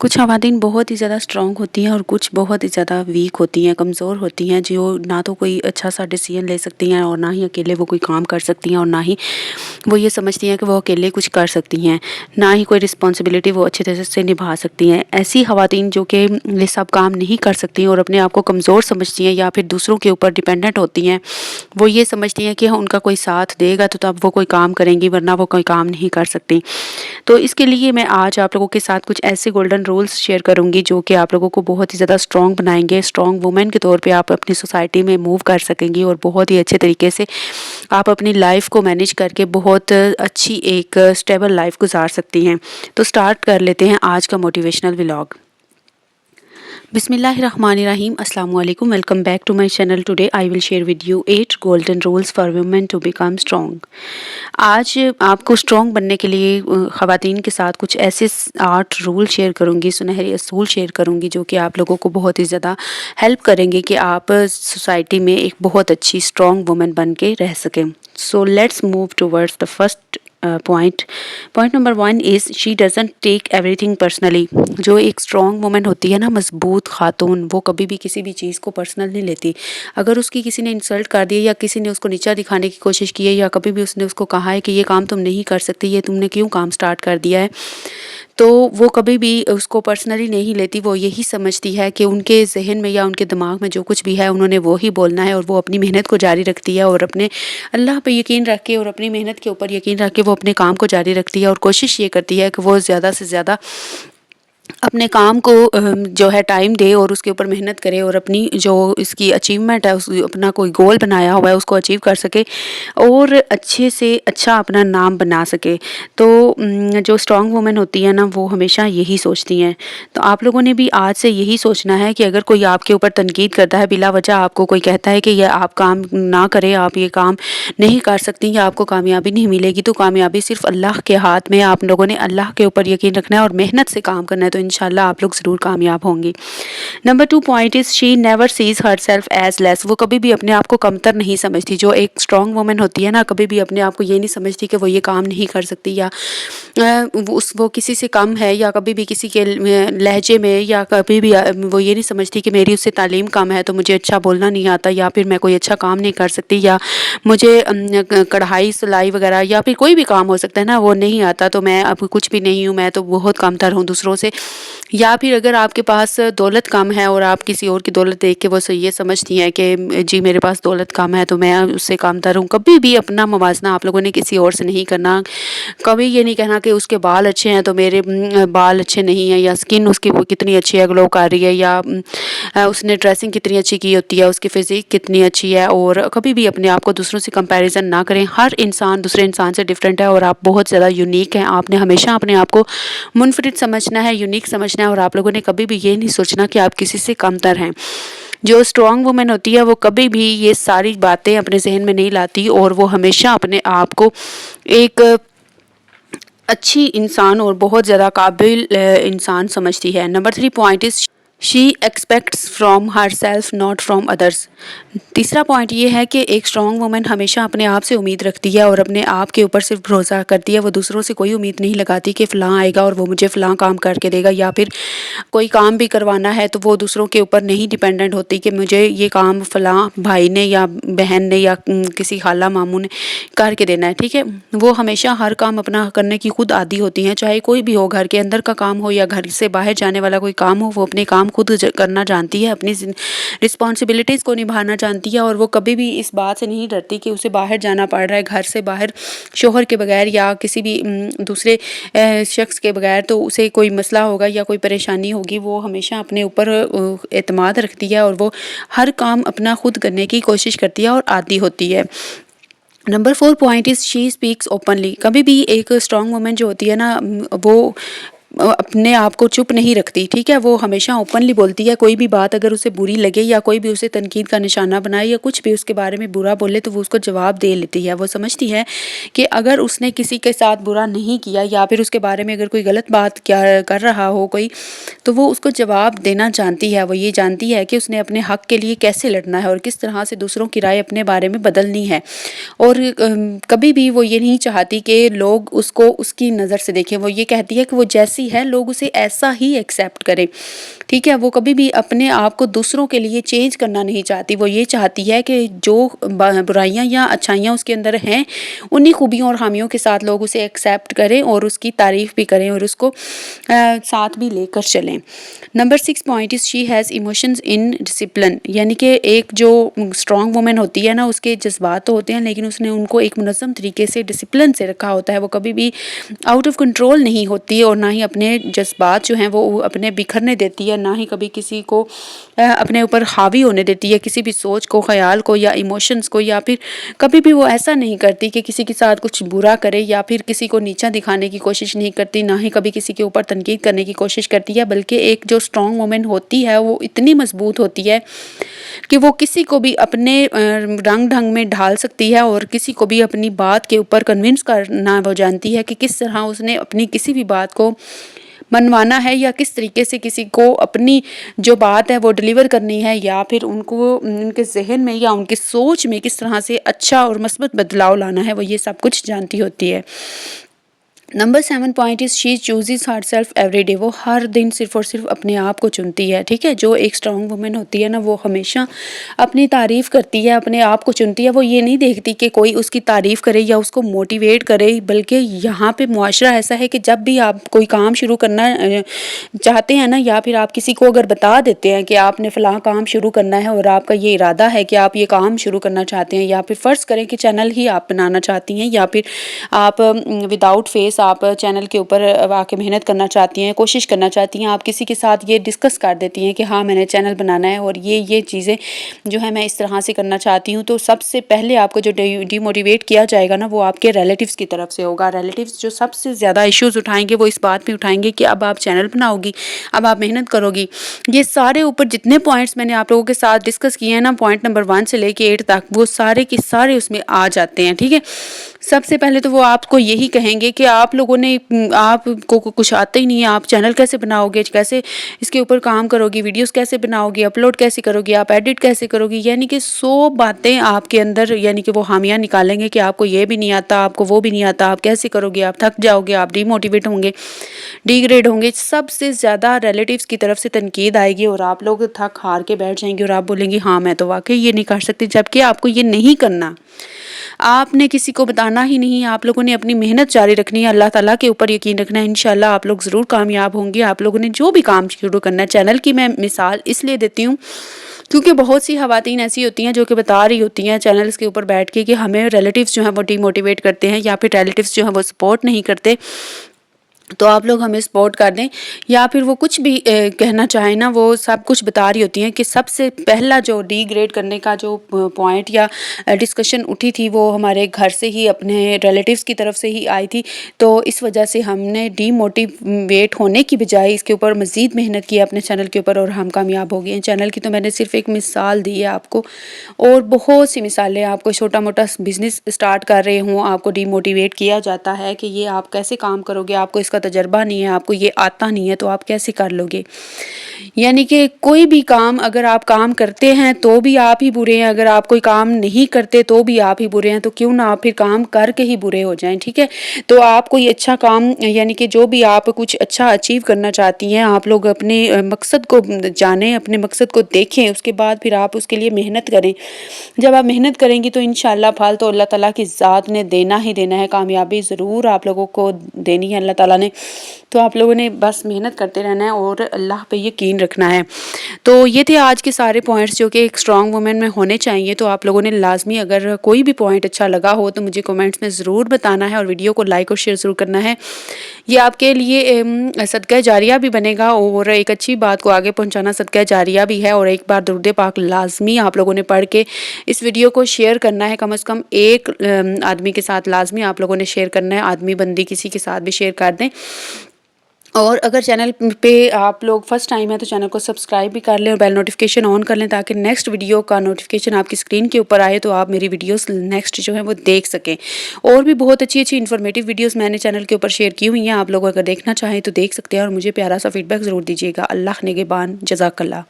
कुछ ख़वातीन बहुत ही ज़्यादा स्ट्रॉन्ग होती हैं और कुछ बहुत ही ज़्यादा वीक होती हैं, कमज़ोर होती हैं, जो ना तो कोई अच्छा सा डिसीजन ले सकती हैं और ना ही अकेले वो कोई काम कर सकती हैं और ना ही वो ये समझती हैं कि वो अकेले कुछ कर सकती हैं, ना ही कोई रिस्पॉन्सिबिलिटी वो अच्छे तरह से निभा सकती हैं। ऐसी ख़वातीन जो कि ये सब काम नहीं कर सकती और अपने आप को कमज़ोर समझती हैं या फिर दूसरों के ऊपर डिपेंडेंट होती हैं, वो ये समझती हैं कि उनका कोई साथ देगा तो तब वो कोई काम करेंगी, वरना वो कोई काम नहीं कर सकती। तो इसके लिए मैं आज आप लोगों के साथ कुछ ऐसे गोल्डन रूल्स शेयर करूंगी जो कि आप लोगों को बहुत ही ज़्यादा स्ट्रॉन्ग बनाएंगे। स्ट्रॉन्ग वुमेन के तौर पे आप अपनी सोसाइटी में मूव कर सकेंगी और बहुत ही अच्छे तरीके से आप अपनी लाइफ को मैनेज करके बहुत अच्छी एक स्टेबल लाइफ गुजार सकती हैं। तो स्टार्ट कर लेते हैं आज का मोटिवेशनल व्लॉग। बिस्मिल्लाहिर्रहमानिर्रहीम, अस्सलाम वालेकुम, welcome back to my channel. Today I will share with you 8 golden rules for women to become strong. आज आपको स्ट्रॉन्ग बनने के लिए ख़वातीन के साथ कुछ ऐसे 8 रूल शेयर करूंगी, सुनहरे असूल शेयर करूंगी जो कि आप लोगों को बहुत ही ज़्यादा हेल्प करेंगे कि आप सोसाइटी में एक बहुत अच्छी स्ट्रॉन्ग वुमेन बन के रह सकें। So let's move towards the first point number 1 is she doesn't take everything personally. जो एक स्ट्रॉन्ग वुमेन होती है ना, मजबूत खातून, वो कभी भी किसी भी चीज़ को पर्सनल नहीं लेती। अगर उसकी किसी ने इंसल्ट कर दिया या किसी ने उसको नीचा दिखाने की कोशिश की है या कभी भी उसने उसको कहा है कि ये काम तुम नहीं कर सकती, ये तुमने क्यों काम स्टार्ट कर दिया है, तो वो कभी भी उसको पर्सनली नहीं लेती। वो यही समझती है कि उनके जहन में या उनके दिमाग में जो कुछ भी है उन्होंने वो ही बोलना है और वो अपनी मेहनत को जारी रखती है और अपने अल्लाह पे यकीन रख के और अपनी मेहनत के ऊपर यकीन रख के वो अपने काम को जारी रखती है और कोशिश ये करती है कि वो ज़्यादा से ज़्यादा अपने काम को जो है टाइम दे और उसके ऊपर मेहनत करे और अपनी जो इसकी अचीवमेंट है, उस अपना कोई गोल बनाया हुआ है उसको अचीव कर सके और अच्छे से अच्छा अपना नाम बना सके। तो जो स्ट्रॉन्ग वुमेन होती है ना, वो हमेशा यही सोचती हैं। तो आप लोगों ने भी आज से यही सोचना है कि अगर कोई आपके ऊपर तनकीद करता है, बिला वजह आपको कोई कहता है कि ये आप काम ना करें, आप ये काम नहीं कर सकती या आपको कामयाबी नहीं मिलेगी, तो कामयाबी सिर्फ अल्लाह के हाथ में। आप लोगों ने अल्लाह के ऊपर यकीन रखना है और मेहनत से काम करना है, तो इंशाल्लाह आप लोग ज़रूर कामयाब होंगे। Number 2 point is she never sees her self as less. वो कभी भी अपने आप को कमतर नहीं समझती। जो एक स्ट्रॉन्ग वुमेन होती है ना, कभी भी अपने आप को ये नहीं समझती कि वो ये काम नहीं कर सकती या वो किसी से कम है या कभी भी किसी के लहजे में या कभी भी वो ये नहीं समझती कि मेरी उससे तालीम कम है तो मुझे अच्छा बोलना नहीं आता या फिर मैं कोई अच्छा काम नहीं कर सकती या मुझे कढ़ाई सिलाई वगैरह या फिर कोई भी काम हो सकता है ना, वो नहीं आता तो मैं अब कुछ भी नहीं हूँ, मैं तो बहुत कमतर हूँ दूसरों से। या फिर अगर आपके पास दौलत कम है और आप किसी और की दौलत देख के वो ये समझती हैं कि जी मेरे पास दौलत कम है तो मैं उससे कमतर हूँ। कभी भी अपना मुवाजना आप लोगों ने किसी और से नहीं करना। कभी ये नहीं कहना कि उसके बाल अच्छे हैं तो मेरे बाल अच्छे नहीं हैं, या स्किन उसकी वो कितनी अच्छी है, ग्लो कर रही है, या उसने ड्रेसिंग कितनी अच्छी की होती है, उसकी फिजिक कितनी अच्छी है। और कभी भी अपने आप को दूसरों से कंपैरिजन ना करें। हर इंसान दूसरे इंसान से डिफरेंट है और आप बहुत ज़्यादा यूनिक हैं। आपने हमेशा अपने आप को मुनफरिद समझना है, यूनिक समझना है और आप लोगों ने कभी भी ये नहीं सोचना कि आप किसी से कमतर हैं। जो स्ट्रॉन्ग वुमेन होती है वो कभी भी ये सारी बातें अपने जहन में नहीं लाती और वो हमेशा अपने आप को एक अच्छी इंसान और बहुत ज़्यादा काबिल इंसान समझती है। Number 3 point is she aspects from her self not from others. तीसरा पॉइंट ये है कि एक स्ट्रॉन्ग वुमेन हमेशा अपने आप से उम्मीद रखती है और अपने आप के ऊपर सिर्फ भरोसा करती है। वो दूसरों से कोई उम्मीद नहीं लगाती कि फ़लाँ आएगा और वो मुझे फ़लाँ काम करके देगा, या फिर कोई काम भी करवाना है तो वो दूसरों के ऊपर नहीं डिपेंडेंट होती कि मुझे ये काम फ़लाँ भाई ने या बहन ने या किसी खाला मामू ने करके देना है। ठीक है, वो हमेशा हर काम अपना करने की खुद आदी होती हैं, चाहे कोई भी हो, घर के अंदर का काम हो या घर से बाहर जाने वाला कोई काम हो, वो अपने काम खुद करना जानती है, अपनी रिस्पॉन्सिबिलिटीज़ को निभाना जानती है और वो कभी भी इस बात से नहीं डरती कि उसे बाहर जाना पड़ रहा है, घर से बाहर शोहर के बगैर या किसी भी दूसरे शख्स के बगैर, तो उसे कोई मसला होगा या कोई परेशानी होगी। वो हमेशा अपने ऊपर एतमाद रखती है और वो हर काम अपना खुद करने की कोशिश करती है और आदी होती है। Number 4 point is she speaks openly. कभी भी एक स्ट्रॉन्ग वुमेन जो होती है ना, वो अपने आप को चुप नहीं रखती। ठीक है, वो हमेशा ओपनली बोलती है। कोई भी बात अगर उसे बुरी लगे या कोई भी उसे तनकीद का निशाना बनाए या कुछ भी उसके बारे में बुरा बोले तो वो उसको जवाब दे लेती है। वो समझती है कि अगर उसने किसी के साथ बुरा नहीं किया या फिर उसके बारे में अगर कोई गलत बात क्या कर रहा हो कोई, तो वो उसको जवाब देना जानती है। वो ये जानती है कि उसने अपने हक के लिए कैसे लड़ना है और किस तरह से दूसरों की राय अपने बारे में बदलनी है। और कभी भी वो ये नहीं चाहती कि लोग उसको उसकी नज़र से देखें। वो ये कहती है कि वो जैसी जैसी है लोग उसे ऐसा ही एक्सेप्ट करें, ठीक है। वो कभी भी अपने आप को दूसरों के लिए चेंज करना नहीं चाहती, वो ये चाहती है कि जो बुराइयां या अच्छाइयां उसके अंदर हैं उन्हीं खूबियों और खामियों के साथ लोग उसे एक्सेप्ट करें और उसकी तारीफ भी करें और उसको साथ भी लेकर चलें। Number 6 point is she has emotions in discipline, यानी कि एक जो स्ट्रॉन्ग वुमेन होती है ना, उसके जज्बात तो होते हैं लेकिन उसने उनको एक मुनज़्ज़म तरीके से डिसिप्लिन से रखा होता है। वो कभी भी आउट ऑफ कंट्रोल नहीं होती और ना ही अपने जज्बात जो हैं वो अपने बिखरने देती है, ना ही कभी किसी को अपने ऊपर हावी होने देती है, किसी भी सोच को, ख्याल को या इमोशंस को, या फिर कभी भी वो ऐसा नहीं करती कि किसी के साथ कुछ बुरा करे या फिर किसी को नीचा दिखाने की कोशिश नहीं करती, ना ही कभी किसी के ऊपर तनकीद करने की कोशिश करती है। बल्कि एक जो स्ट्रॉन्ग वुमेन होती है वो इतनी मजबूत होती है कि वो किसी को भी अपने रंग ढंग में ढाल सकती है और किसी को भी अपनी बात के ऊपर कन्विंस करना वो जानती है कि किस तरह उसने अपनी किसी भी बात को मनवाना है या किस तरीके से किसी को अपनी जो बात है वो डिलीवर करनी है, या फिर उनको उनके जहन में या उनकी सोच में किस तरह से अच्छा और मस्बत बदलाव लाना है, वो ये सब कुछ जानती होती है। Number 7 point is she chooses her self every day, वो हर दिन सिर्फ और सिर्फ अपने आप को चुनती है, ठीक है। जो एक स्ट्रॉन्ग वुमेन होती है ना, वो हमेशा अपनी तारीफ़ करती है, अपने आप को चुनती है। वो ये नहीं देखती कि कोई उसकी तारीफ़ करे या उसको मोटिवेट करे, बल्कि यहाँ पे मुआशरा ऐसा है कि जब भी आप कोई काम शुरू करना चाहते हैं ना, या फिर आप किसी को अगर बता देते हैं कि आपने फ़लाँ काम शुरू करना है और आपका ये इरादा है कि आप ये काम शुरू करना चाहते हैं, या फिर फ़र्ज़ करें कि चैनल ही आप बनाना चाहती हैं, या फिर आप विदाउट फेस आप चैनल के ऊपर आके मेहनत करना चाहती हैं, कोशिश करना चाहती हैं, आप किसी के साथ ये डिस्कस कर देती हैं कि हाँ मैंने चैनल बनाना है और ये चीज़ें जो है मैं इस तरह से करना चाहती हूँ, तो सबसे पहले आपको जो डिमोटिवेट किया जाएगा ना, वो आपके रिलेटिव्स की तरफ से होगा। रिलेटिव्स जो सबसे ज़्यादा इश्यूज़ उठाएंगे वो इस बात पे उठाएंगे कि अब आप चैनल बनाओगी, अब आप मेहनत करोगी। ये सारे ऊपर जितने पॉइंट्स मैंने आप लोगों के साथ डिस्कस किए हैं ना, पॉइंट नंबर 1 से लेके 8 तक, वो सारे के सारे उसमें आ जाते हैं, ठीक है। सबसे पहले तो वो आपको यही कहेंगे कि आप लोगों ने आपको कुछ आता ही नहीं है, आप चैनल कैसे बनाओगे, कैसे इसके ऊपर काम करोगी, वीडियोस कैसे बनाओगी, अपलोड कैसे करोगी, आप एडिट कैसे करोगी, यानी कि 100 बातें आपके अंदर, यानी कि वो हामियां निकालेंगे कि आपको ये भी नहीं आता, आपको वो भी नहीं आता, आप कैसे करोगे, आप थक जाओगे, आप डीमोटिवेट होंगे, डिग्रेड होंगे। सबसे ज़्यादा रिलेटिव्स की तरफ से तनकीद आएगी और आप लोग थक हार के बैठ जाएंगे और आप बोलेंगे हाँ मैं तो वाकई ये नहीं कर सकती, जबकि आपको ये नहीं करना, आपने किसी को बताना ही नहीं, आप लोगों ने अपनी मेहनत जारी रखनी है, अल्लाह ताला के ऊपर यकीन रखना है, इंशाल्लाह आप लोग ज़रूर कामयाब होंगे। आप लोगों ने जो भी काम शुरू करना है, चैनल की मैं मिसाल इसलिए देती हूँ क्योंकि बहुत सी ख़वातीन ऐसी होती हैं जो कि बता रही होती हैं चैनल्स के ऊपर बैठ के कि हमें रिलेटिव्स जो हैं वो डीमोटिवेट करते हैं या फिर रिलेटिव्स जो हैं वो सपोर्ट नहीं करते, तो आप लोग हमें सपोर्ट कर दें, या फिर वो कुछ भी कहना चाहें ना, वो सब कुछ बता रही होती हैं कि सबसे पहला जो डिग्रेड करने का जो पॉइंट या डिस्कशन उठी थी वो हमारे घर से ही, अपने रिलेटिव्स की तरफ से ही आई थी। तो इस वजह से हमने डीमोटिवेट होने की बजाय इसके ऊपर मज़ीद मेहनत की अपने चैनल के ऊपर और हम कामयाब हो गए। चैनल की तो मैंने सिर्फ एक मिसाल दी है आपको, और बहुत सी मिसालें, आपको छोटा मोटा बिजनेस स्टार्ट कर रहे हों, आपको डीमोटिवेट किया जाता है कि ये आप कैसे काम करोगे, आपको इसका तजर्बा नहीं है, आपको ये आता नहीं है, तो आप कैसे कर लोगे। यानी कि कोई भी काम अगर आप काम करते हैं तो भी आप ही बुरे हैं, अगर आप कोई काम नहीं करते तो भी आप ही बुरे हैं, तो क्यों ना आप फिर काम करके ही बुरे हो जाएं, ठीक है। तो आप कोई अच्छा काम, यानी कि जो भी आप कुछ अच्छा अचीव करना चाहती हैं, आप लोग अपने मकसद को जानें, अपने मकसद को देखें, उसके बाद फिर आप उसके लिए मेहनत करें। जब आप मेहनत करेंगी तो इंशाल्लाह फल तो अल्लाह ताला की ज़ात ने देना ही देना है, कामयाबी ज़रूर आप लोगों को देनी है अल्लाह ताला ने। तो आप लोगों ने बस मेहनत करते रहना है और अल्लाह पे यकीन रखना है। तो ये थे आज के सारे पॉइंट्स जो कि एक स्ट्रॉन्ग वुमेन में होने चाहिए। तो आप लोगों ने लाजमी, अगर कोई भी पॉइंट अच्छा लगा हो तो मुझे कमेंट्स में ज़रूर बताना है और वीडियो को लाइक और शेयर ज़रूर करना है। ये आपके लिए सदका जारिया भी बनेगा और एक अच्छी बात को आगे पहुँचाना सदका जारिया भी है। और एक बार दुरूद पाक लाजमी आप लोगों ने पढ़ के इस वीडियो को शेयर करना है, कम से कम एक आदमी के साथ लाजमी आप लोगों ने शेयर करना है, आदमी बंदी किसी के साथ भी शेयर कर दें। और अगर चैनल पे आप लोग फर्स्ट टाइम है तो चैनल को सब्सक्राइब भी कर लें और बेल नोटिफिकेशन ऑन कर लें, ताकि नेक्स्ट वीडियो का नोटिफिकेशन आपकी स्क्रीन के ऊपर आए तो आप मेरी वीडियोस नेक्स्ट जो है वो देख सकें। और भी बहुत अच्छी अच्छी इन्फॉर्मेटिव वीडियोस मैंने चैनल के ऊपर शेयर की हुई हैं, आप लोग अगर देखना चाहें तो देख सकते हैं और मुझे प्यारा सा फीडबैक ज़रूर दीजिएगा। अल्लाह निगहबान, जज़ाकल्लाह।